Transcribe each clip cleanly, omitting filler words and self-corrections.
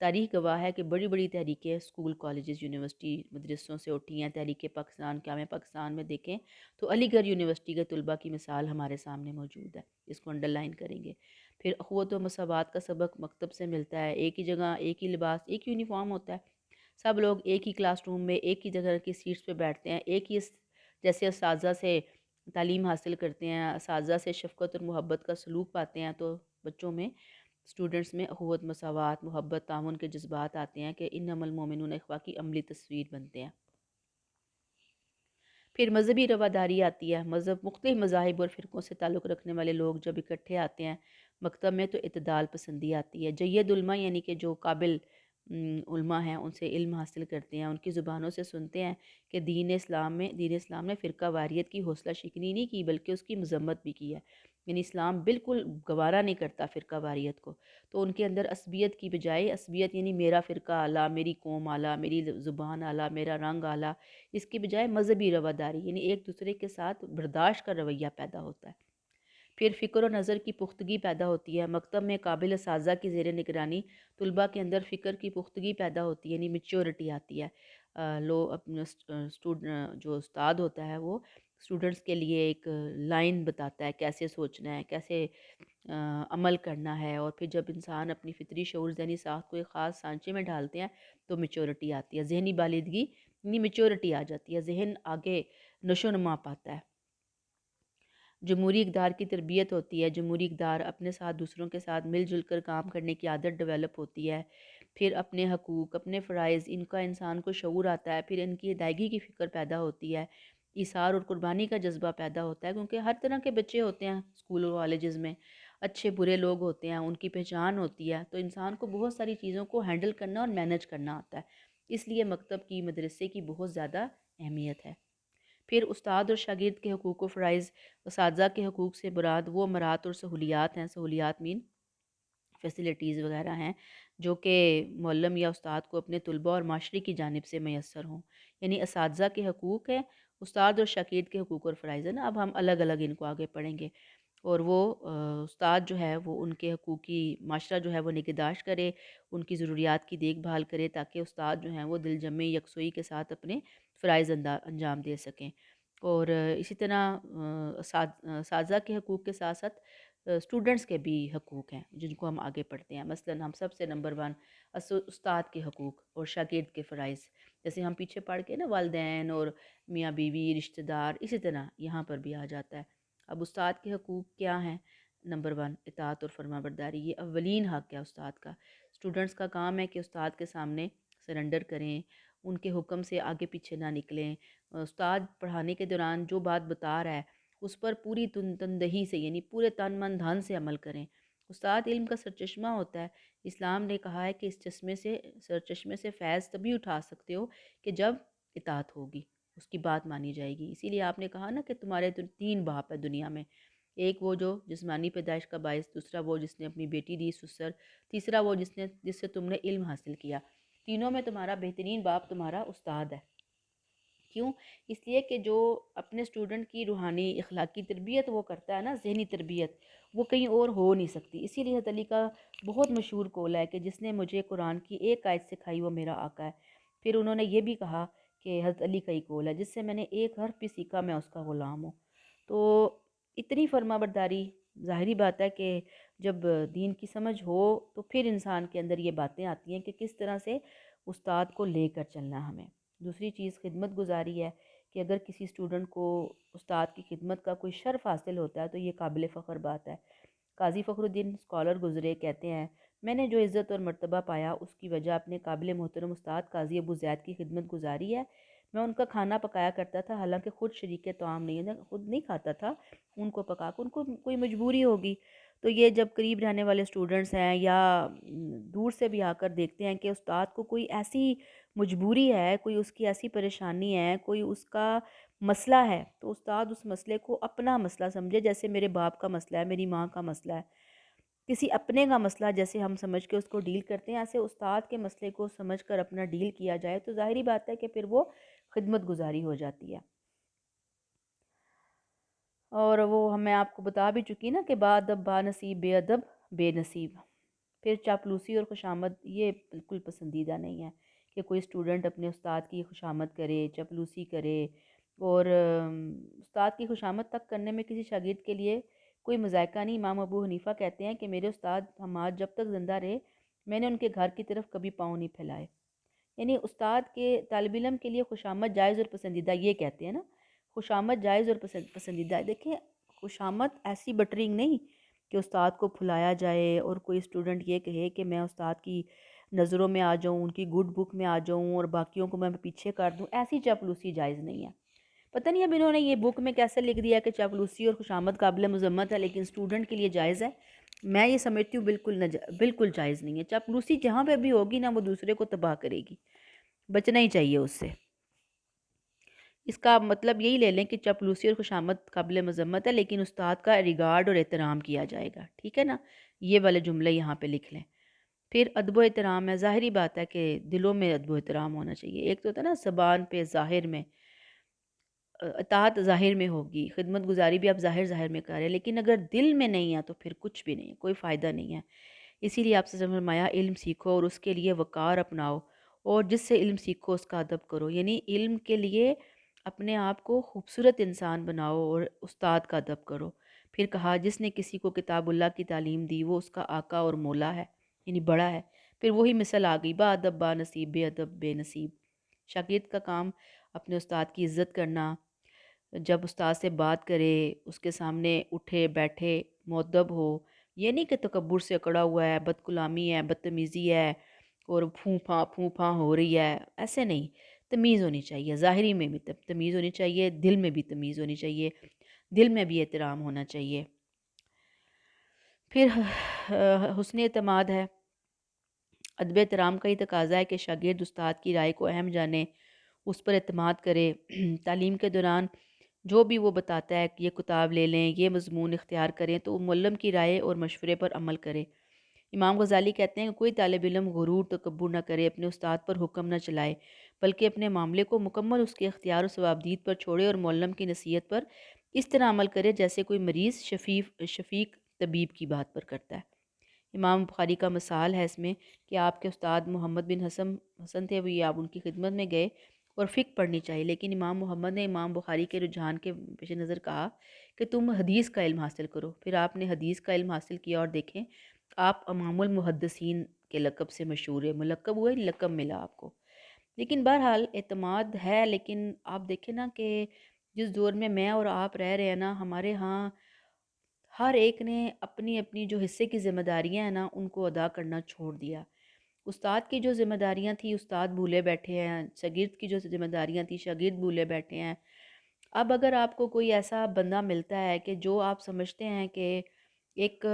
تاریخ گواہ ہے کہ بڑی بڑی تحریکیں اسکول کالجز یونیورسٹی مدرسوں سے اٹھی ہیں. تحریک پاکستان قیام پاکستان میں دیکھیں تو علی گڑھ یونیورسٹی کے طلباء کی مثال ہمارے سامنے موجود ہے. اس کو انڈر لائن کریں گے. پھر اخوت و مساوات کا سبق مکتب سے ملتا ہے. ایک ہی جگہ ایک ہی لباس ایک یونیفارم ہوتا ہے. سب لوگ ایک ہی کلاس روم میں ایک ہی جگہ کی سیٹس پہ بیٹھتے ہیں. ایک ہی جیسے اساتذہ سے تعلیم حاصل کرتے ہیں, اساتذہ سے شفقت اور محبت کا سلوک پاتے ہیں, تو بچوں میں اسٹوڈنٹس میں اخوت مساوات محبت تعاون کے جذبات آتے ہیں کہ انما المؤمنون اخوہ کی عملی تصویر بنتے ہیں. پھر مذہبی رواداری آتی ہے. مختلف مذاہب اور فرقوں سے تعلق رکھنے والے لوگ جب اکٹھے آتے ہیں مکتب میں تو اعتدال پسندی آتی ہے. جید علماء یعنی کہ جو قابل علماء ہیں ان سے علم حاصل کرتے ہیں, ان کی زبانوں سے سنتے ہیں کہ دین اسلام نے فرقہ واریت کی حوصلہ شکنی نہیں کی بلکہ اس کی مذمت بھی کی ہے. یعنی اسلام بالکل گوارا نہیں کرتا فرقہ واریت کو. تو ان کے اندر عصبیت کی بجائے, عصبیت یعنی میرا فرقہ اعلیٰ, میری قوم اعلیٰ, میری زبان اعلیٰ, میرا رنگ اعلیٰ, اس کی بجائے مذہبی رواداری یعنی ایک دوسرے کے ساتھ برداشت کا رویہ پیدا ہوتا ہے. پھر فکر و نظر کی پختگی پیدا ہوتی ہے. مکتب میں قابل اساتذہ کی زیر نگرانی طلباء کے اندر فکر کی پختگی پیدا ہوتی ہے, یعنی میچورٹی آتی ہے. اپنے جو استاد ہوتا ہے وہ اسٹوڈنٹس کے لیے ایک لائن بتاتا ہے کیسے سوچنا ہے, کیسے عمل کرنا ہے. اور پھر جب انسان اپنی فطری شعور ذہنی ساخت کو ایک خاص سانچے میں ڈالتے ہیں تو میچورٹی آتی ہے, ذہنی بالغی یعنی میچورٹی آ جاتی ہے, ذہن آگے نشو و نما پاتا ہے. جمہوری اقدار کی تربیت ہوتی ہے. جمہوری اقدار اپنے ساتھ دوسروں کے ساتھ مل جل کر کام کرنے کی عادت ڈیولپ ہوتی ہے. پھر اپنے حقوق اپنے فرائض ان کا انسان کو شعور آتا ہے. پھر ان کی ادائیگی کی فکر پیدا ہوتی ہے. ایثار اور قربانی کا جذبہ پیدا ہوتا ہے, کیونکہ ہر طرح کے بچے ہوتے ہیں اسکول و کالجز میں, اچھے برے لوگ ہوتے ہیں, ان کی پہچان ہوتی ہے. تو انسان کو بہت ساری چیزوں کو ہینڈل کرنا اور مینج کرنا آتا ہے. اس لیے مکتب کی مدرسے کی بہت زیادہ اہمیت ہے. پھر استاد اور شاگرد کے حقوق و فرائض. اساتذہ کے حقوق سے مراد وہ امرات اور سہولیات ہیں, سہولیات مین فیسلٹیز وغیرہ ہیں جو کہ معلم یا استاد کو اپنے طلباء اور معاشرے کی جانب سے میسر ہوں. یعنی اساتذہ کے حقوق ہیں, استاد اور شاگرد کے حقوق اور فرائض ہیں نا. اب ہم الگ الگ ان کو آگے پڑھیں گے. اور وہ استاد جو ہے وہ ان کے حقوق کی معاشرہ جو ہے وہ نگہداشت کرے, ان کی ضروریات کی دیکھ بھال کرے, تاکہ استاد جو ہیں وہ دل جمعی یکسوئی کے ساتھ اپنے فرائض انجام دے سکیں. اور اسی طرح اساتذہ کے حقوق کے ساتھ ساتھ اسٹوڈنٹس کے بھی حقوق ہیں جن کو ہم آگے پڑھتے ہیں. مثلا ہم سب سے نمبر 1 استاد کے حقوق اور شاگرد کے فرائض. جیسے ہم پیچھے پڑھ کے نا والدین اور میاں بیوی رشتہ دار, اسی طرح یہاں پر بھی آ جاتا ہے. اب استاد کے حقوق کیا ہیں؟ نمبر 1 اطاعت اور فرما برداری. یہ اولین حق ہے استاد کا. اسٹوڈنٹس کا کام ہے کہ استاد کے سامنے سرنڈر کریں, ان کے حکم سے آگے پیچھے نہ نکلیں. استاد پڑھانے کے دوران جو بات بتا رہا ہے اس پر پوری تندہی سے یعنی پورے تن من دھن سے عمل کریں. استاد علم کا سرچشمہ ہوتا ہے. اسلام نے کہا ہے کہ اس سرچشمے سے فیض تبھی اٹھا سکتے ہو کہ جب اطاعت ہوگی, اس کی بات مانی جائے گی. اسی لیے آپ نے کہا نا کہ تمہارے 3 باپ ہیں دنیا میں, ایک وہ جو جسمانی پیدائش کا باعث, دوسرا وہ جس نے اپنی بیٹی دی سسر, تیسرا وہ جس سے تم نے علم حاصل کیا. تینوں میں تمہارا بہترین باپ تمہارا استاد ہے. کیوں؟ اس لیے کہ جو اپنے اسٹوڈنٹ کی روحانی اخلاقی تربیت وہ کرتا ہے نا, ذہنی تربیت, وہ کہیں اور ہو نہیں سکتی. اسی لیے حضرت علی کا بہت مشہور قول ہے کہ جس نے مجھے قرآن کی ایک آیت سکھائی وہ میرا آقا ہے. پھر انہوں نے یہ بھی کہا کہ حضرت علی کا ہی قول ہے, جس سے میں نے ایک حرف بھی سیکھا میں اس کا غلام ہوں. تو اتنی فرما برداری, ظاہری بات ہے کہ جب دین کی سمجھ ہو تو پھر انسان کے اندر یہ باتیں آتی ہیں کہ کس طرح سے استاد کو لے کر چلنا ہمیں. دوسری چیز خدمت گزاری ہے کہ اگر کسی اسٹوڈنٹ کو استاد کی خدمت کا کوئی شرف حاصل ہوتا ہے تو یہ قابل فخر بات ہے. قاضی فخر الدین اسکالر گزرے کہتے ہیں, میں نے جو عزت اور مرتبہ پایا اس کی وجہ اپنے قابل محترم استاد قاضی ابو زید کی خدمت گزاری ہے. میں ان کا کھانا پکایا کرتا تھا, حالانکہ خود شریک طعام نہیں ہے, خود نہیں کھاتا تھا, ان کو پکا کے, ان کو کوئی مجبوری ہوگی. تو یہ جب قریب رہنے والے اسٹوڈنٹس ہیں یا دور سے بھی آ کر دیکھتے ہیں کہ استاد کو کوئی ایسی مجبوری ہے, کوئی اس کی ایسی پریشانی ہے, کوئی اس کا مسئلہ ہے, تو استاد اس مسئلے کو اپنا مسئلہ سمجھے. جیسے میرے باپ کا مسئلہ ہے, میری ماں کا مسئلہ ہے, کسی اپنے کا مسئلہ جیسے ہم سمجھ کے اس کو ڈیل کرتے ہیں, ایسے استاد کے مسئلے کو سمجھ کر اپنا ڈیل کیا جائے تو ظاہری بات ہے کہ پھر وہ خدمت گزاری ہو جاتی ہے. اور وہ میں آپ کو بتا بھی چکی نا کہ با ادب با نصیب بے ادب بے نصیب. پھر چاپلوسی اور خوشامد یہ بالکل پسندیدہ نہیں ہے کہ کوئی اسٹوڈنٹ اپنے استاد کی خوشامد کرے، چاپلوسی کرے، اور استاد کی خوشامد تک کرنے میں کسی شاگرد کے لیے کوئی مذائقہ نہیں۔ امام ابو حنیفہ کہتے ہیں کہ میرے استاد حماد جب تک زندہ رہے میں نے ان کے گھر کی طرف کبھی پاؤں نہیں پھیلائے۔ یعنی استاد کے طالب علم کے لیے خوشامد جائز اور پسندیدہ، یہ کہتے ہیں نا، خوشامد جائز اور پسندیدہ ہے۔ دیکھیں خوشامد ایسی بٹرنگ نہیں کہ استاد کو پھلایا جائے اور کوئی اسٹوڈنٹ یہ کہے کہ میں استاد کی نظروں میں آ جاؤں، ان کی گڈ بک میں آ جاؤں اور باقیوں کو میں پیچھے کر دوں، ایسی چاپلوسی جائز نہیں ہے۔ پتہ نہیں اب انہوں نے یہ بک میں کیسے لکھ دیا کہ چاپلوسی اور خوشامد قابل مذمت ہے لیکن اسٹوڈنٹ کے لیے جائز ہے۔ میں یہ سمجھتی ہوں بالکل جائز نہیں ہے۔ چاپلوسی جہاں پہ بھی ہوگی نا وہ دوسرے کو تباہ کرے گی، بچنا ہی چاہیے اس سے۔ اس کا مطلب یہی لے لیں کہ چاپلوسی اور خوشامد قابل مذمت ہے لیکن استاد کا ریگارڈ اور احترام کیا جائے گا، ٹھیک ہے نا، یہ والے جملے یہاں پہ لکھ لیں۔ پھر ادب و احترام ہے، ظاہری بات ہے کہ دلوں میں ادب و احترام ہونا چاہیے۔ ایک تو ہوتا ہے نا زبان پہ ظاہر میں، اطاعت ظاہر میں ہوگی، خدمت گزاری بھی آپ ظاہر میں کر رہے ہیں، لیکن اگر دل میں نہیں ہے تو پھر کچھ بھی نہیں ہے، کوئی فائدہ نہیں ہے۔ اسی لیے آپ سے فرمایا علم سیکھو اور اس کے لیے وقار اپناؤ، اور جس سے علم سیکھو اس کا ادب کرو، یعنی علم کے لیے اپنے آپ کو خوبصورت انسان بناؤ اور استاد کا ادب کرو۔ پھر کہا جس نے کسی کو کتاب اللہ کی تعلیم دی وہ اس کا آقا اور مولا ہے، یعنی بڑا ہے۔ پھر وہی مثل آ گئی، با ادب با نصیب، بے ادب بے نصیب۔ شاگرد کا کام اپنے استاد کی عزت کرنا، جب استاد سے بات کرے اس کے سامنے اٹھے بیٹھے مؤدب ہو، یہ نہیں کہ تکبر سے اکڑا ہوا ہے، بد کلامی ہے، بدتمیزی ہے اور پھوں پھاں ہو رہی ہے، ایسے نہیں۔ تمیز ہونی چاہیے، ظاہری میں بھی تمیز ہونی چاہیے، دل میں بھی تمیز ہونی چاہیے، دل میں بھی احترام ہونا چاہیے۔ پھر حسن اعتماد ہے، ادب احترام کا ہی تقاضا ہے کہ شاگرد استاد کی رائے کو اہم جانے، اس پر اعتماد کرے۔ تعلیم کے دوران جو بھی وہ بتاتا ہے کہ یہ کتاب لے لیں، یہ مضمون اختیار کریں، تو وہ معلم کی رائے اور مشورے پر عمل کرے۔ امام غزالی کہتے ہیں کہ کوئی طالب علم غرور تکبر نہ کرے، اپنے استاد پر حکم نہ چلائے، بلکہ اپنے معاملے کو مکمل اس کے اختیار و ثوابدید پر چھوڑے اور معلم کی نصیحت پر اس طرح عمل کرے جیسے کوئی مریض شفیق طبیب کی بات پر کرتا ہے۔ امام بخاری کا مثال ہے اس میں کہ آپ کے استاد محمد بن حسن تھے، وہ آپ ان کی خدمت میں گئے اور فقہ پڑھنی چاہیے، لیکن امام محمد نے امام بخاری کے رجحان کے پیش نظر کہا کہ تم حدیث کا علم حاصل کرو۔ پھر آپ نے حدیث کا علم حاصل کیا اور دیکھیں آپ امام المحدثین کے لقب سے مشہور ہے، ملقب ہوئے، لقب ملا آپ کو۔ لیکن بہرحال اعتماد ہے، لیکن آپ دیکھیں نا کہ جس دور میں اور آپ رہ رہے ہیں نا، ہمارے ہاں ہر ایک نے اپنی اپنی جو حصے کی ذمہ داریاں ہیں نا ان کو ادا کرنا چھوڑ دیا۔ استاد کی جو ذمہ داریاں تھیں استاد بھولے بیٹھے ہیں، شاگرد کی جو ذمہ داریاں تھیں شاگرد بھولے بیٹھے ہیں۔ اب اگر آپ کو کوئی ایسا بندہ ملتا ہے کہ جو آپ سمجھتے ہیں کہ ایک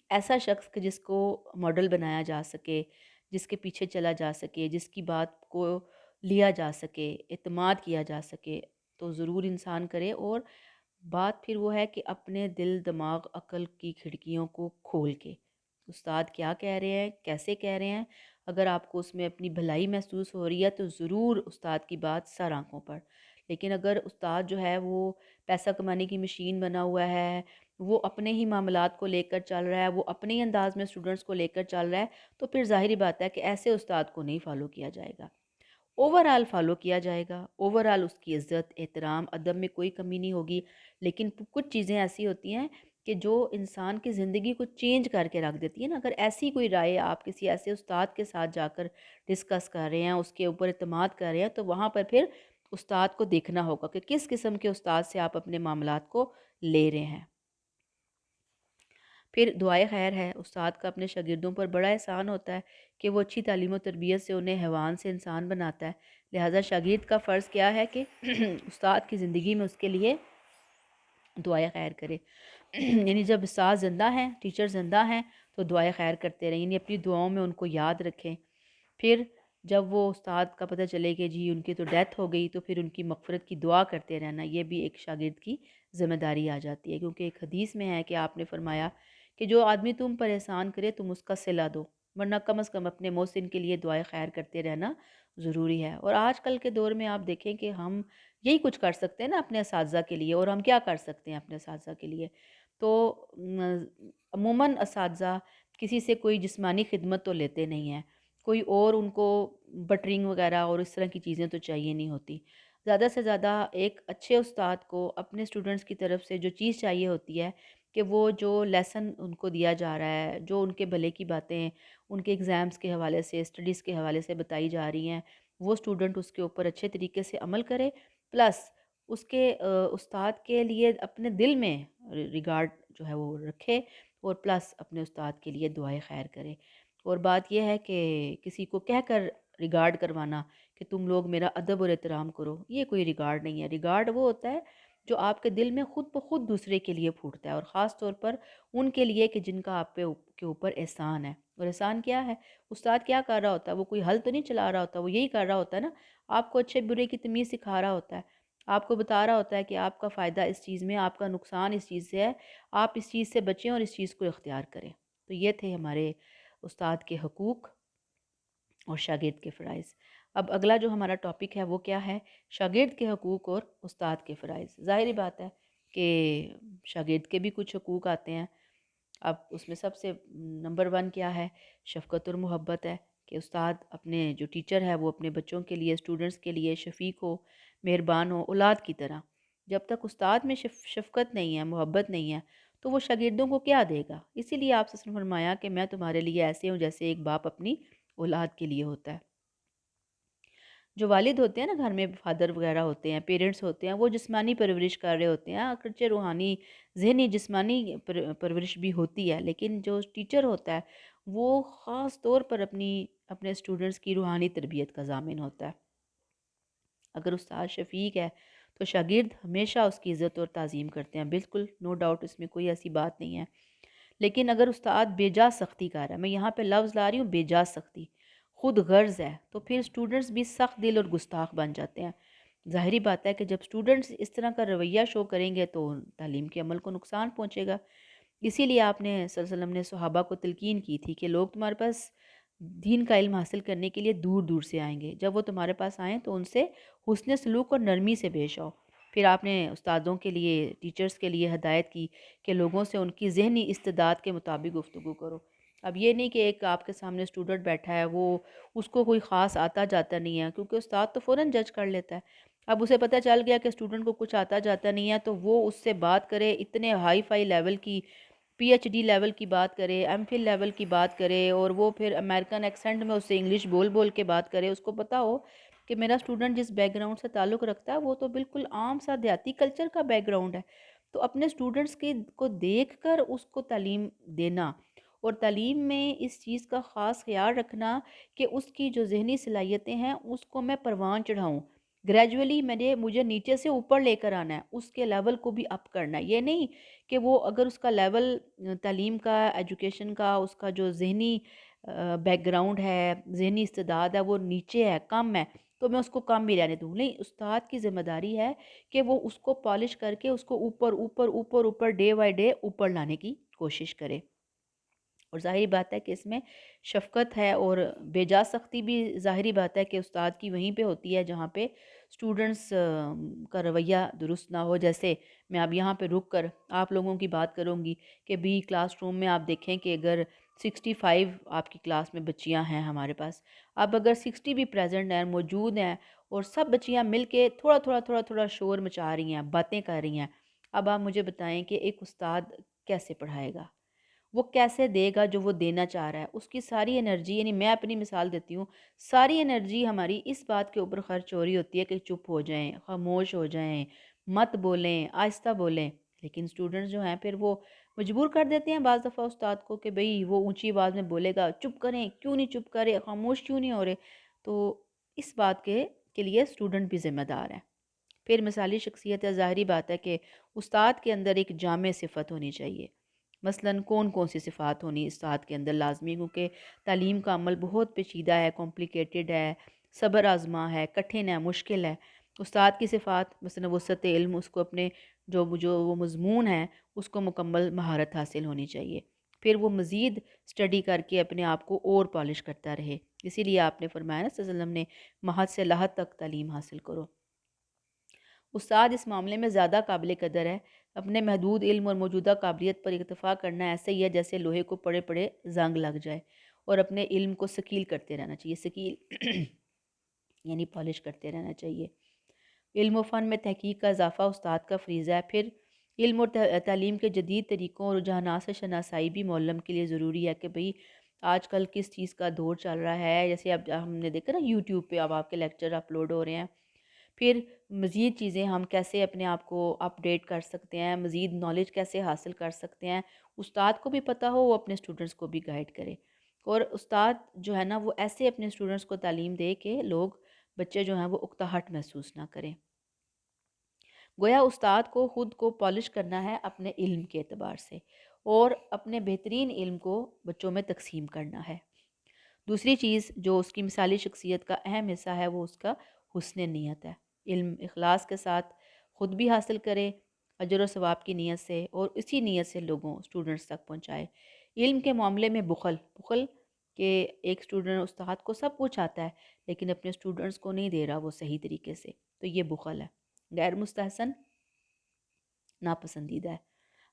ایسا شخص کہ جس کو ماڈل بنایا جا سکے، جس کے پیچھے چلا جا سکے، جس کی بات کو لیا جا سکے، اعتماد کیا جا سکے، تو ضرور انسان کرے۔ اور بات پھر وہ ہے کہ اپنے دل دماغ عقل کی کھڑکیوں کو کھول کے استاد کیا کہہ رہے ہیں، کیسے کہہ رہے ہیں، اگر آپ کو اس میں اپنی بھلائی محسوس ہو رہی ہے تو ضرور استاد کی بات سر آنکھوں پر۔ لیکن اگر استاد جو ہے وہ پیسہ کمانے کی مشین بنا ہوا ہے، وہ اپنے ہی معاملات کو لے کر چل رہا ہے، وہ اپنے ہی انداز میں اسٹوڈنٹس کو لے کر چل رہا ہے، تو پھر ظاہری بات ہے کہ ایسے استاد کو نہیں فالو کیا جائے گا۔ اوورآل فالو کیا جائے گا، اوورآل اس کی عزت احترام ادب میں کوئی کمی نہیں ہوگی، لیکن کچھ چیزیں ایسی ہوتی ہیں کہ جو انسان کی زندگی کو چینج کر کے رکھ دیتی ہے نا۔ اگر ایسی کوئی رائے آپ کسی ایسے استاد کے ساتھ جا کر ڈسکس کر رہے ہیں، اس کے اوپر اعتماد کر رہے ہیں، تو وہاں پر پھر استاد کو دیکھنا ہوگا کہ کس قسم کے استاد سے آپ اپنے معاملات کو لے رہے ہیں۔ پھر دعائے خیر ہے، استاد کا اپنے شاگردوں پر بڑا احسان ہوتا ہے کہ وہ اچھی تعلیم و تربیت سے انہیں حیوان سے انسان بناتا ہے، لہٰذا شاگرد کا فرض کیا ہے کہ استاد کی زندگی میں اس کے لیے دعائے خیر کرے۔ یعنی جب استاد زندہ ہیں، ٹیچر زندہ ہیں، تو دعائے خیر کرتے رہیں، یعنی اپنی دعاؤں میں ان کو یاد رکھیں۔ پھر جب وہ استاد کا پتہ چلے کہ جی ان کی تو ڈیتھ ہو گئی، تو پھر ان کی مغفرت کی دعا کرتے رہنا، یہ بھی ایک شاگرد کی ذمہ داری آ جاتی ہے، کیونکہ ایک حدیث میں ہے کہ آپ نے فرمایا کہ جو آدمی تم پر احسان کرے تم اس کا صلہ دو، ورنہ کم از کم اپنے محسن کے لیے دعائے خیر کرتے رہنا ضروری ہے۔ اور آج کل کے دور میں آپ دیکھیں کہ ہم یہی کچھ کر سکتے ہیں نا اپنے اساتذہ کے لیے، اور ہم کیا کر سکتے ہیں اپنے اساتذہ کے لیے؟ تو عموماً اساتذہ کسی سے کوئی جسمانی خدمت تو لیتے نہیں ہیں، کوئی اور ان کو بٹرنگ وغیرہ اور اس طرح کی چیزیں تو چاہیے نہیں ہوتی۔ زیادہ سے زیادہ ایک اچھے استاد کو اپنے اسٹوڈنٹس کی طرف سے جو چیز چاہیے ہوتی ہے کہ وہ جو لیسن ان کو دیا جا رہا ہے، جو ان کے بھلے کی باتیں ان کے ایگزامس کے حوالے سے، اسٹڈیز کے حوالے سے بتائی جا رہی ہیں، وہ اسٹوڈنٹ اس کے اوپر اچھے طریقے سے عمل کرے، پلس اس کے استاد کے لیے اپنے دل میں ریگارڈ جو ہے وہ رکھے، اور پلس اپنے استاد کے لیے دعائے خیر کرے۔ اور بات یہ ہے کہ کسی کو کہہ کر ریگارڈ کروانا کہ تم لوگ میرا ادب اور احترام کرو، یہ کوئی ریگارڈ نہیں ہے۔ ریگارڈ وہ ہوتا ہے جو آپ کے دل میں خود بخود دوسرے کے لیے پھوٹتا ہے، اور خاص طور پر ان کے لیے کہ جن کا آپ کے اوپر احسان ہے۔ اور احسان کیا ہے؟ استاد کیا کر رہا ہوتا ہے؟ وہ کوئی حل تو نہیں چلا رہا ہوتا، وہ یہی کر رہا ہوتا ہے نا، آپ کو اچھے برے کی تمیز سکھا رہا ہوتا ہے، آپ کو بتا رہا ہوتا ہے کہ آپ کا فائدہ اس چیز میں، آپ کا نقصان اس چیز سے ہے، آپ اس چیز سے بچیں اور اس چیز کو اختیار کریں۔ تو یہ تھے ہمارے استاد کے حقوق اور شاگرد کے فرائض۔ اب اگلا جو ہمارا ٹاپک ہے وہ کیا ہے؟ شاگرد کے حقوق اور استاد کے فرائض۔ ظاہری بات ہے کہ شاگرد کے بھی کچھ حقوق آتے ہیں۔ اب اس میں سب سے نمبر 1 کیا ہے؟ شفقت اور محبت ہے، کہ استاد اپنے جو ٹیچر ہے وہ اپنے بچوں کے لیے، اسٹوڈنٹس کے لیے شفیق ہو، مہربان ہو، اولاد کی طرح۔ جب تک استاد میں شفقت نہیں ہے، محبت نہیں ہے، تو وہ شاگردوں کو کیا دے گا؟ اسی لیے آپ سے فرمایا کہ میں تمہارے لیے ایسے ہوں جیسے ایک باپ اپنی اولاد کے لیے ہوتا ہے۔ جو والد ہوتے ہیں نا گھر میں، فادر وغیرہ ہوتے ہیں، پیرنٹس ہوتے ہیں، وہ جسمانی پرورش کر رہے ہوتے ہیں، اگرچہ روحانی، ذہنی، جسمانی پرورش بھی ہوتی ہے، لیکن جو ٹیچر ہوتا ہے وہ خاص طور پر اپنے اسٹوڈنٹس کی روحانی تربیت کا ضامن ہوتا ہے۔ اگر استاد شفیق ہے تو شاگرد ہمیشہ اس کی عزت اور تعظیم کرتے ہیں، بالکل نو ڈاؤٹ، اس میں کوئی ایسی بات نہیں ہے۔ لیکن اگر استاد بے جا سختی کر رہا ہے، میں یہاں پہ لفظ لا رہی ہوں، بے جا سختی، خود غرض ہے، تو پھر اسٹوڈنٹس بھی سخت دل اور گستاخ بن جاتے ہیں۔ ظاہری بات ہے کہ جب اسٹوڈنٹس اس طرح کا رویہ شو کریں گے تو تعلیم کے عمل کو نقصان پہنچے گا۔ اسی لیے آپ نے صلی اللہ علیہ وسلم نے صحابہ کو تلقین کی تھی کہ لوگ تمہارے پاس دین کا علم حاصل کرنے کے لیے دور دور سے آئیں گے، جب وہ تمہارے پاس آئیں تو ان سے حسن سلوک اور نرمی سے پیش آؤ۔ پھر آپ نے استادوں کے لیے، ٹیچرز کے لیے ہدایت کی کہ لوگوں سے ان کی ذہنی استعداد کے مطابق گفتگو کرو۔ اب یہ نہیں کہ ایک آپ کے سامنے اسٹوڈنٹ بیٹھا ہے، وہ اس کو کوئی خاص آتا جاتا نہیں ہے، کیونکہ استاد تو فوراً جج کر لیتا ہے۔ اب اسے پتہ چل گیا کہ اسٹوڈنٹ کو کچھ آتا جاتا نہیں ہے، تو وہ اس سے بات کرے، اتنے ہائی فائی لیول کی، پی ایچ ڈی لیول کی بات کرے، ایم فل لیول کی بات کرے، اور وہ پھر امریکن ایکسنٹ میں اس سے انگلش بول بول کے بات کرے۔ اس کو پتہ ہو کہ میرا اسٹوڈنٹ جس بیک گراؤنڈ سے تعلق رکھتا ہے وہ تو بالکل عام سا دیہاتی کلچر کا بیک گراؤنڈ ہے۔ تو اپنے اسٹوڈنٹس کو دیکھ کر اس کو تعلیم دینا، اور تعلیم میں اس چیز کا خاص خیال رکھنا کہ اس کی جو ذہنی صلاحیتیں ہیں اس کو میں پروان چڑھاؤں، گریجولی مجھے نیچے سے اوپر لے کر آنا ہے، اس کے لیول کو بھی اپ کرنا ہے۔ یہ نہیں کہ وہ اگر اس کا لیول تعلیم کا، ایجوکیشن کا، اس کا جو ذہنی بیک گراؤنڈ ہے، ذہنی استعداد ہے، وہ نیچے ہے، کم ہے، تو میں اس کو کم ہی رہنے دوں۔ نہیں، استاد کی ذمہ داری ہے کہ وہ اس کو پالش کر کے اس کو اوپر اوپر اوپر اوپر، ڈے بائی ڈے اوپر لانے کی کوشش کرے۔ اور ظاہری بات ہے کہ اس میں شفقت ہے، اور بے جا سختی بھی ظاہری بات ہے کہ استاد کی وہیں پہ ہوتی ہے جہاں پہ اسٹوڈنٹس کا رویہ درست نہ ہو۔ جیسے میں اب یہاں پہ رک کر آپ لوگوں کی بات کروں گی کہ بھی کلاس روم میں آپ دیکھیں کہ اگر 65 آپ کی کلاس میں بچیاں ہیں ہمارے پاس، اب اگر 60 بھی پریزنٹ ہیں، موجود ہیں، اور سب بچیاں مل کے تھوڑا تھوڑا تھوڑا تھوڑا شور مچا رہی ہیں، باتیں کر رہی ہیں، اب آپ مجھے بتائیں کہ ایک استاد کیسے پڑھائے گا؟ وہ کیسے دے گا جو وہ دینا چاہ رہا ہے؟ اس کی ساری انرجی، یعنی میں اپنی مثال دیتی ہوں، ساری انرجی ہماری اس بات کے اوپر خرچ ہو رہی ہوتی ہے کہ چپ ہو جائیں، خاموش ہو جائیں، مت بولیں، آہستہ بولیں۔ لیکن اسٹوڈنٹس جو ہیں پھر وہ مجبور کر دیتے ہیں بعض دفعہ استاد کو کہ بھئی وہ اونچی آواز میں بولے گا، چپ کریں، کیوں نہیں چپ کرے، خاموش کیوں نہیں ہو رہے؟ تو اس بات کے لیے اسٹوڈنٹ بھی ذمہ دار ہے۔ پھر مثالی شخصیت ہے، ظاہری بات ہے کہ استاد کے اندر ایک جامع صفت ہونی چاہیے۔ مثلاً کون کون سی صفات ہونی استاد کے اندر لازمی، کیونکہ تعلیم کا عمل بہت پیچیدہ ہے، کمپلیکیٹڈ ہے، صبر آزما ہے، کٹھن ہے، مشکل ہے۔ استاد کی صفات مثلاً وسعت علم، اس کو اپنے جو وہ مضمون ہے اس کو مکمل مہارت حاصل ہونی چاہیے، پھر وہ مزید اسٹڈی کر کے اپنے آپ کو اور پالش کرتا رہے۔ اسی لیے آپ نے فرمایا نا صلی اللہ علیہ وسلم نے، مہد سے لحد تک تعلیم حاصل کرو۔ استاد اس معاملے میں زیادہ قابل قدر ہے، اپنے محدود علم اور موجودہ قابلیت پر اکتفا کرنا ایسے ہی ہے جیسے لوہے کو پڑے پڑے زنگ لگ جائے، اور اپنے علم کو سکیل کرتے رہنا چاہیے، سکیل یعنی پالش کرتے رہنا چاہیے۔ علم و فن میں تحقیق کا اضافہ استاد کا فریضہ ہے۔ پھر علم اور تعلیم کے جدید طریقوں اور رجحانات سے شناسائی بھی معلم کے لیے ضروری ہے کہ بھئی آج کل کس چیز کا دور چل رہا ہے۔ جیسے اب ہم نے دیکھا نا یوٹیوب پہ اب آپ کے لیکچر اپلوڈ ہو رہے ہیں، پھر مزید چیزیں ہم کیسے اپنے آپ کو اپڈیٹ کر سکتے ہیں، مزید نالج کیسے حاصل کر سکتے ہیں، استاد کو بھی پتہ ہو، وہ اپنے اسٹوڈنٹس کو بھی گائیڈ کرے، اور استاد جو ہے نا وہ ایسے اپنے اسٹوڈنٹس کو تعلیم دے کہ بچے جو ہیں وہ اکتاہٹ محسوس نہ کریں۔ گویا استاد کو خود کو پالش کرنا ہے اپنے علم کے اعتبار سے، اور اپنے بہترین علم کو بچوں میں تقسیم کرنا ہے۔ دوسری چیز جو اس کی مثالی شخصیت کا اہم حصہ ہے وہ اس کا حسن نیت ہے۔ علم اخلاص کے ساتھ خود بھی حاصل کرے، اجر و ثواب کی نیت سے، اور اسی نیت سے اسٹوڈنٹس تک پہنچائے۔ علم کے معاملے میں بخل کہ ایک اسٹوڈنٹ استاد کو سب کچھ آتا ہے لیکن اپنے اسٹوڈنٹس کو نہیں دے رہا وہ صحیح طریقے سے، تو یہ بخل ہے، غیر مستحسن، ناپسندیدہ ہے۔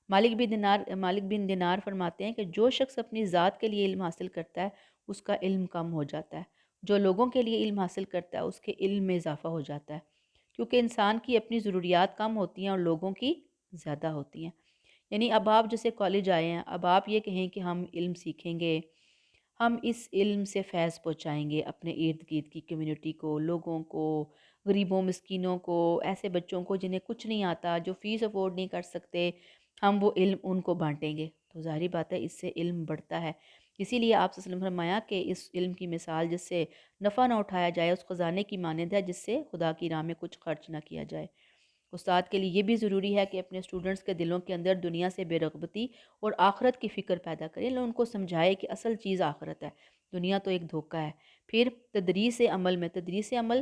مالک بن دینار فرماتے ہیں کہ جو شخص اپنی ذات کے لیے علم حاصل کرتا ہے اس کا علم کم ہو جاتا ہے، جو لوگوں کے لیے علم حاصل کرتا ہے اس کے علم میں اضافہ ہو جاتا ہے، کیونکہ انسان کی اپنی ضروریات کم ہوتی ہیں اور لوگوں کی زیادہ ہوتی ہیں۔ یعنی اب آپ جیسے کالج آئے ہیں، اب آپ یہ کہیں کہ ہم علم سیکھیں گے، ہم اس علم سے فیض پہنچائیں گے اپنے ارد گرد کی کمیونٹی کو، لوگوں کو، غریبوں مسکینوں کو، ایسے بچوں کو جنہیں کچھ نہیں آتا، جو فیس افورڈ نہیں کر سکتے، ہم وہ علم ان کو بانٹیں گے، تو ظاہری بات ہے اس سے علم بڑھتا ہے۔ اسی لیے آپ صلی اللہ علیہ وسلم نے فرمایا کہ اس علم کی مثال جس سے نفع نہ اٹھایا جائے اس خزانے کی مانند ہے جس سے خدا کی راہ میں کچھ خرچ نہ کیا جائے۔ استاد کے لیے یہ بھی ضروری ہے کہ اپنے اسٹوڈنٹس کے دلوں کے اندر دنیا سے بے رغبتی اور آخرت کی فکر پیدا کرے، ان کو سمجھائے کہ اصل چیز آخرت ہے، دنیا تو ایک دھوکہ ہے۔ پھر تدریس عمل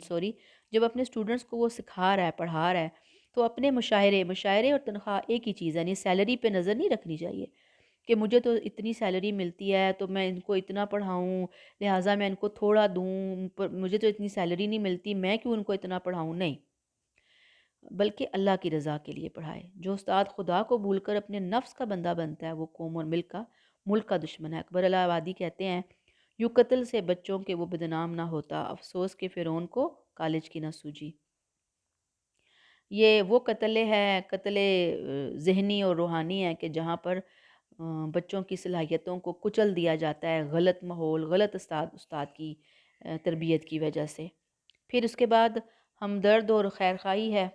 سوری جب اپنے اسٹوڈنٹس کو وہ سکھا رہا ہے، پڑھا رہا ہے، تو اپنے مشاعرے اور تنخواہ ایک ہی چیز ہے، یعنی سیلری پہ نظر نہیں رکھنی چاہیے کہ مجھے تو اتنی سیلری ملتی ہے تو میں ان کو اتنا پڑھاؤں، لہٰذا میں ان کو تھوڑا دوں، مجھے تو اتنی سیلری نہیں ملتی میں کیوں ان کو اتنا پڑھاؤں، نہیں، بلکہ اللہ کی رضا کے لیے پڑھائے۔ جو استاد خدا کو بھول کر اپنے نفس کا بندہ بنتا ہے وہ قوم اور ملک کا دشمن ہے۔ اکبر الہ آبادی کہتے ہیں یوں قتل سے بچوں کے وہ بدنام نہ ہوتا، افسوس کہ فرعون کو کالج کی نہ سوجی۔ یہ وہ قتل ذہنی اور روحانی ہے کہ جہاں پر بچوں کی صلاحیتوں کو کچل دیا جاتا ہے، غلط ماحول، غلط استاد کی تربیت کی وجہ سے۔ پھر اس کے بعد ہمدرد اور خیرخواہی ہے۔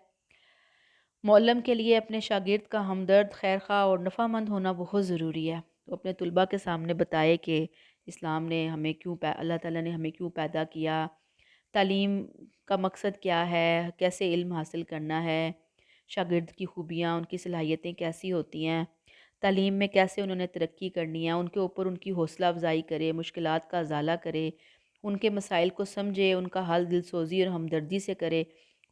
معلم کے لیے اپنے شاگرد کا ہمدرد، خیرخواہ اور نفع مند ہونا بہت ضروری ہے۔ وہ اپنے طلباء کے سامنے بتائے کہ اسلام نے ہمیں اللہ تعالیٰ نے ہمیں کیوں پیدا کیا، تعلیم کا مقصد کیا ہے، کیسے علم حاصل کرنا ہے، شاگرد کی خوبیاں، ان کی صلاحیتیں کیسی ہوتی ہیں، تعلیم میں کیسے انہوں نے ترقی کرنی ہے، ان کے اوپر ان کی حوصلہ افزائی کرے، مشکلات کا ازالہ کرے، ان کے مسائل کو سمجھے، ان کا حل دل سوزی اور ہمدردی سے کرے،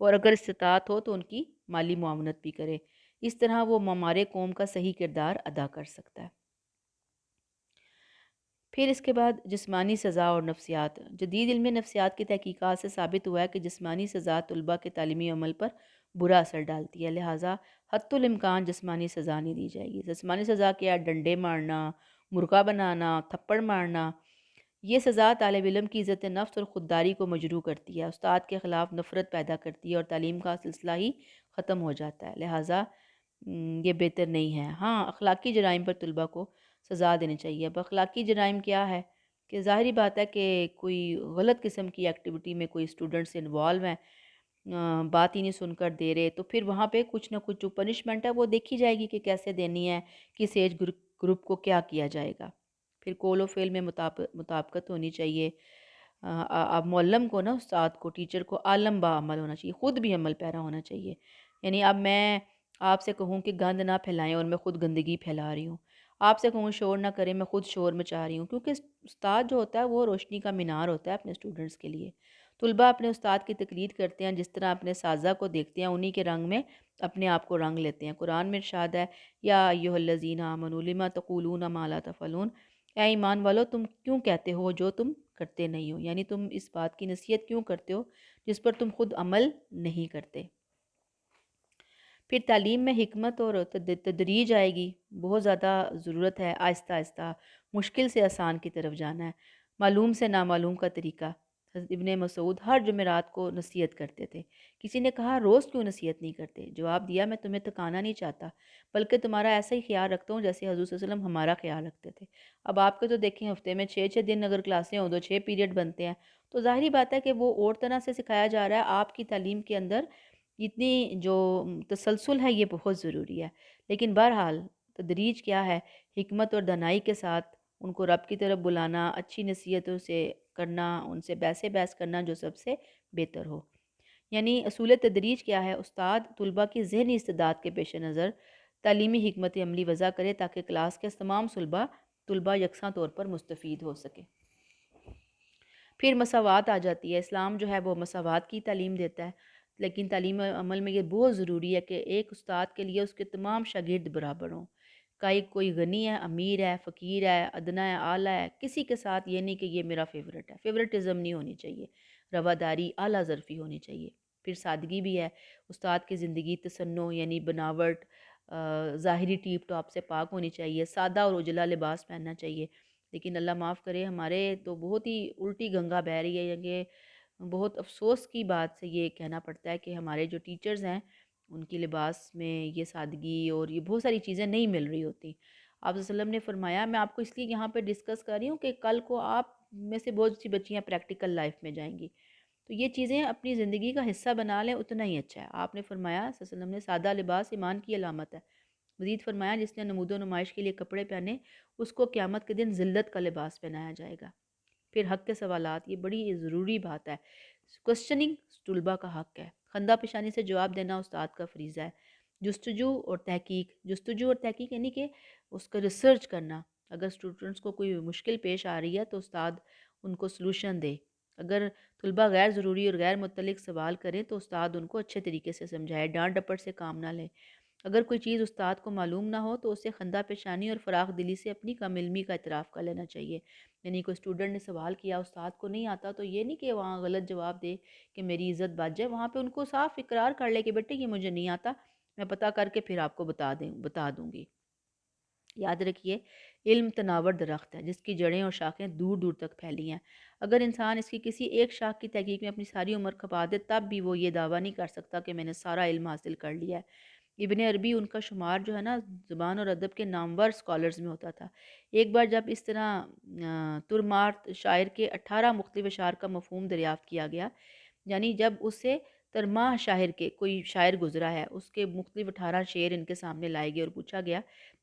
اور اگر استطاعت ہو تو ان کی مالی معاونت بھی کرے۔ اس طرح وہ معمار قوم کا صحیح کردار ادا کر سکتا ہے۔ پھر اس کے بعد جسمانی سزا اور نفسیات۔ جدید علم نفسیات کی تحقیقات سے ثابت ہوا ہے کہ جسمانی سزا طلباء کے تعلیمی عمل پر برا اثر ڈالتی ہے، لہٰذا حتی الامکان جسمانی سزا نہیں دی جائے گی۔ جسمانی سزا کیا؟ ڈنڈے مارنا، مرغا بنانا، تھپڑ مارنا۔ یہ سزا طالب علم کی عزت نفس اور خودداری کو مجروح کرتی ہے، استاد کے خلاف نفرت پیدا کرتی ہے اور تعلیم کا سلسلہ ہی ختم ہو جاتا ہے، لہٰذا یہ بہتر نہیں ہے۔ ہاں، اخلاقی جرائم پر طلباء کو سزا دینی چاہیے۔ اب اخلاقی جرائم کیا ہے کہ ظاہری بات ہے کہ کوئی غلط قسم کی ایکٹیویٹی میں کوئی اسٹوڈنٹس انوالو ہیں، بات ہی نہیں سن کر دے رہے، تو پھر وہاں پہ کچھ نہ کچھ جو پنشمنٹ ہے وہ دیکھی جائے گی کہ کیسے دینی ہے، کس ایج گروپ کو کیا کیا جائے گا۔ پھر قول و فعل میں مطابقت ہونی چاہیے۔ اب معلم کو نا، استاد کو، ٹیچر کو عالم با عمل ہونا چاہیے، خود بھی عمل پیرا ہونا چاہیے۔ یعنی اب میں آپ سے کہوں کہ گند نہ پھیلائیں اور میں خود گندگی پھیلا رہی ہوں، آپ سے کہوں شور نہ کریں، میں خود شور مچا رہی ہوں، کیونکہ استاد جو ہوتا ہے وہ روشنی کا مینار ہوتا ہے اپنے اسٹوڈنٹس کے لیے۔ طلباء اپنے استاد کی تقلید کرتے ہیں، جس طرح اپنے اساتذہ کو دیکھتے ہیں انہی کے رنگ میں اپنے آپ کو رنگ لیتے ہیں۔ قرآن میں ارشاد ہے یا ایھا الذین آمنوا لما تقولون ما لا تفعلون، اے ایمان والو تم کیوں کہتے ہو جو تم کرتے نہیں ہو، یعنی تم اس بات کی نصیحت کیوں کرتے ہو جس پر تم خود عمل نہیں کرتے۔ پھر تعلیم میں حکمت اور تدریج آئے گی، بہت زیادہ ضرورت ہے آہستہ آہستہ مشکل سے آسان کی طرف جانا ہے، معلوم سے نامعلوم کا طریقہ۔ حضرت ابن مسعود ہر جمعرات کو نصیحت کرتے تھے۔ کسی نے کہا روز کیوں نصیحت نہیں کرتے؟ جواب دیا میں تمہیں تکانا نہیں چاہتا، بلکہ تمہارا ایسا ہی خیال رکھتا ہوں جیسے حضور صلی اللہ علیہ وسلم ہمارا خیال رکھتے تھے۔ اب آپ کے تو دیکھیں ہفتے میں 6 دن اگر کلاسیں ہوں تو 6 پیریڈ بنتے ہیں، تو ظاہری بات ہے کہ وہ اور طرح سے سکھایا جا رہا ہے۔ آپ کی تعلیم کے اندر اتنی جو تسلسل ہے یہ بہت ضروری ہے، لیکن بہرحال تدریج کیا ہے؟ حکمت اور دانائی کے ساتھ ان کو رب کی طرف بلانا، اچھی نصیحتوں سے کرنا، ان سے بحث کرنا جو سب سے بہتر ہو۔ یعنی اصول تدریج کیا ہے؟ استاد طلباء کی ذہنی استعداد کے پیش نظر تعلیمی حکمت عملی وضع کرے تاکہ کلاس کے تمام طلباء یکساں طور پر مستفید ہو سکے۔ پھر مساوات آ جاتی ہے۔ اسلام جو ہے وہ مساوات کی تعلیم دیتا ہے، لیکن تعلیم عمل میں یہ بہت ضروری ہے کہ ایک استاد کے لیے اس کے تمام شاگرد برابر ہوں۔ کوئی غنی ہے، امیر ہے، فقیر ہے، ادنا ہے، اعلیٰ ہے، کسی کے ساتھ یہ نہیں کہ یہ میرا فیورٹ ہے، فیورٹزم نہیں ہونی چاہیے، رواداری اعلیٰ ظرفی ہونی چاہیے۔ پھر سادگی بھی ہے، استاد کی زندگی تصنع یعنی بناوٹ، ظاہری ٹیپ ٹاپ سے پاک ہونی چاہیے، سادہ اور اجلا لباس پہننا چاہیے۔ لیکن اللہ معاف کرے، ہمارے تو بہت ہی الٹی گنگا بہہ رہی ہے، یہ بہت افسوس کی بات سے یہ کہنا پڑتا ہے کہ ہمارے جو ٹیچرز ہیں ان کی لباس میں یہ سادگی اور یہ بہت ساری چیزیں نہیں مل رہی ہوتی۔ آپ صلی اللہ علیہ وسلم نے فرمایا، میں آپ کو اس لیے یہاں پہ ڈسکس کر رہی ہوں کہ کل کو آپ میں سے بہت سی بچیاں پریکٹیکل لائف میں جائیں گی، تو یہ چیزیں اپنی زندگی کا حصہ بنا لیں، اتنا ہی اچھا ہے۔ آپ نے فرمایا صلی اللہ علیہ وسلم نے، سادہ لباس ایمان کی علامت ہے۔ مزید فرمایا، جس نے نمود و نمائش کے لیے کپڑے پہنے اس کو قیامت کے دن ذلت کا لباس پہنایا جائے گا۔ پھر حق کے سوالات، یہ بڑی ضروری بات ہے۔ کوسچننگ طلباء کا حق ہے، خندہ پیشانی سے جواب دینا استاد کا فریضہ ہے۔ جستجو اور تحقیق یعنی کہ اس کا ریسرچ کرنا۔ اگر اسٹوڈنٹس کو کوئی مشکل پیش آ رہی ہے تو استاد ان کو سلوشن دے۔ اگر طلباء غیر ضروری اور غیر متعلق سوال کریں تو استاد ان کو اچھے طریقے سے سمجھائے، ڈانٹ ڈپٹ سے کام نہ لے۔ اگر کوئی چیز استاد کو معلوم نہ ہو تو اسے خندہ پیشانی اور فراخ دلی سے اپنی کم علمی کا اعتراف کر لینا چاہیے۔ یعنی کوئی اسٹوڈنٹ نے سوال کیا، استاد کو نہیں آتا، تو یہ نہیں کہ وہاں غلط جواب دے کہ میری عزت بچ جائے، وہاں پہ ان کو صاف اقرار کر لے کہ بیٹے یہ مجھے نہیں آتا، میں پتہ کر کے پھر آپ کو بتا دوں گی۔ یاد رکھیے، علم تناور درخت ہے جس کی جڑیں اور شاخیں دور دور تک پھیلی ہیں۔ اگر انسان اس کی کسی ایک شاخ کی تحقیق میں اپنی ساری عمر کھپا دے تب بھی وہ یہ دعویٰ نہیں کر سکتا کہ میں نے سارا علم حاصل کر لیا ہے۔ ابن عربی ان کا شمار جو ہے نا زبان اور ادب کے نامور سکالرز میں ہوتا تھا۔ ایک بار جب اس طرح ترمارت شاعر کے 18 مختلف اشعار کا مفہوم دریافت کیا گیا، یعنی جب اس سے ترماہ شاعر کے کوئی شاعر گزرا ہے، اس کے مختلف 18 شعر ان کے سامنے لائے گئے اور پوچھا گیا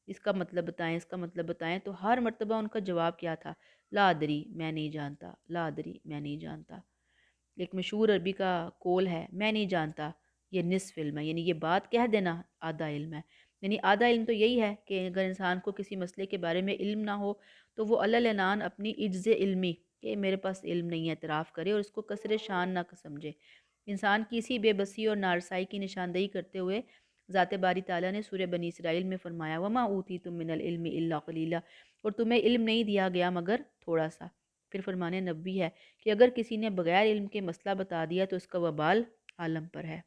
اس کا مطلب بتائیں، اس کا مطلب بتائیں، تو ہر مرتبہ ان کا جواب کیا تھا؟ لا ادری، میں نہیں جانتا، لا ادری، میں نہیں جانتا۔ ایک مشہور عربی کا قول ہے، میں نہیں جانتا یہ نصف علم ہے، یعنی یہ بات کہہ دینا آدھا علم ہے۔ یعنی آدھا علم تو یہی ہے کہ اگر انسان کو کسی مسئلے کے بارے میں علم نہ ہو تو وہ علل اعلان اپنی عجز علمی کہ میرے پاس علم نہیں ہے اعتراف کرے اور اس کو کثر شان نہ سمجھے۔ انسان کی اسی بے بسی اور نارسائی کی نشاندہی کرتے ہوئے ذات باری تعالیٰ نے سورہ بنی اسرائیل میں فرمایا، وَمَا أُوتِيتُم مِّنَ الْعِلْمِ إِلَّا قَلِيلًا، اور تمہیں علم نہیں دیا گیا مگر تھوڑا سا۔ پھر فرمان نبوی ہے کہ اگر کسی نے بغیر علم کے مسئلہ بتا دیا تو اس کا وبال عالم پر ہے۔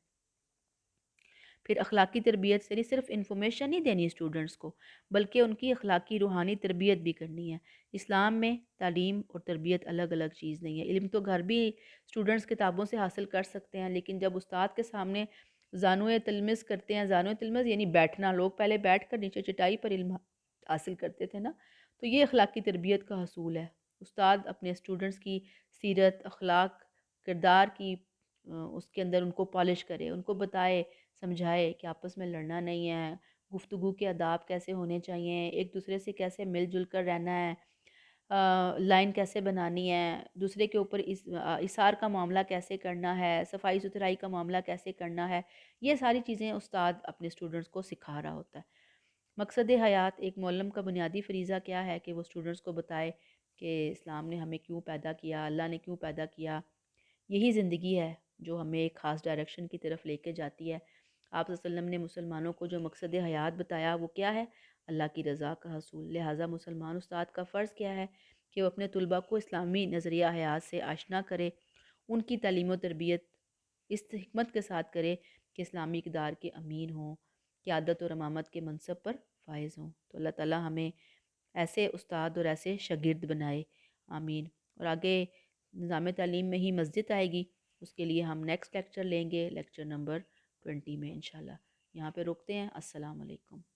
پھر اخلاقی تربیت سے نہیں صرف انفارمیشن نہیں دینی اسٹوڈنٹس کو، بلکہ ان کی اخلاقی روحانی تربیت بھی کرنی ہے۔ اسلام میں تعلیم اور تربیت الگ الگ چیز نہیں ہے۔ علم تو گھر بھی اسٹوڈنٹس کتابوں سے حاصل کر سکتے ہیں، لیکن جب استاد کے سامنے زانوِ تلمذ کرتے ہیں، زانوِ تلمذ یعنی بیٹھنا، لوگ پہلے بیٹھ کر نیچے چٹائی پر علم حاصل کرتے تھے نا، تو یہ اخلاقی تربیت کا حصول ہے۔ استاد اپنے اسٹوڈنٹس کی سیرت، اخلاق، کردار کی اس کے اندر ان کو پالش کرے، ان کو بتائے، سمجھائے کہ آپس میں لڑنا نہیں ہے، گفتگو کے آداب کیسے ہونے چاہیے، ایک دوسرے سے کیسے مل جل کر رہنا ہے، لائن کیسے بنانی ہے، دوسرے کے اوپر اثار کا معاملہ کیسے کرنا ہے، صفائی ستھرائی کا معاملہ کیسے کرنا ہے، یہ ساری چیزیں استاد اپنے اسٹوڈنٹس کو سکھا رہا ہوتا ہے۔ مقصد حیات، ایک معلم کا بنیادی فریضہ کیا ہے کہ وہ اسٹوڈنٹس کو بتائے کہ اسلام نے ہمیں کیوں پیدا کیا، اللہ نے کیوں پیدا کیا۔ یہی زندگی ہے جو ہمیں ایک خاص ڈائریکشن کی طرف لے کے جاتی ہے۔ آپ صلی اللہ علیہ وسلم نے مسلمانوں کو جو مقصد حیات بتایا وہ کیا ہے؟ اللہ کی رضا کا حصول۔ لہٰذا مسلمان استاد کا فرض کیا ہے کہ وہ اپنے طلباء کو اسلامی نظریہ حیات سے آشنا کرے، ان کی تعلیم و تربیت اس حکمت کے ساتھ کرے کہ اسلامی اقدار کے امین ہوں، قیادت اور امامت کے منصب پر فائز ہوں۔ تو اللہ تعالیٰ ہمیں ایسے استاد اور ایسے شاگرد بنائے، آمین۔ اور آگے نظام تعلیم میں ہی مسجد آئے گی، اس کے لیے ہم نیکسٹ لیکچر لیں گے، لیکچر نمبر 20 میں انشاءاللہ۔ یہاں پہ روکتے ہیں۔ السلام علیکم۔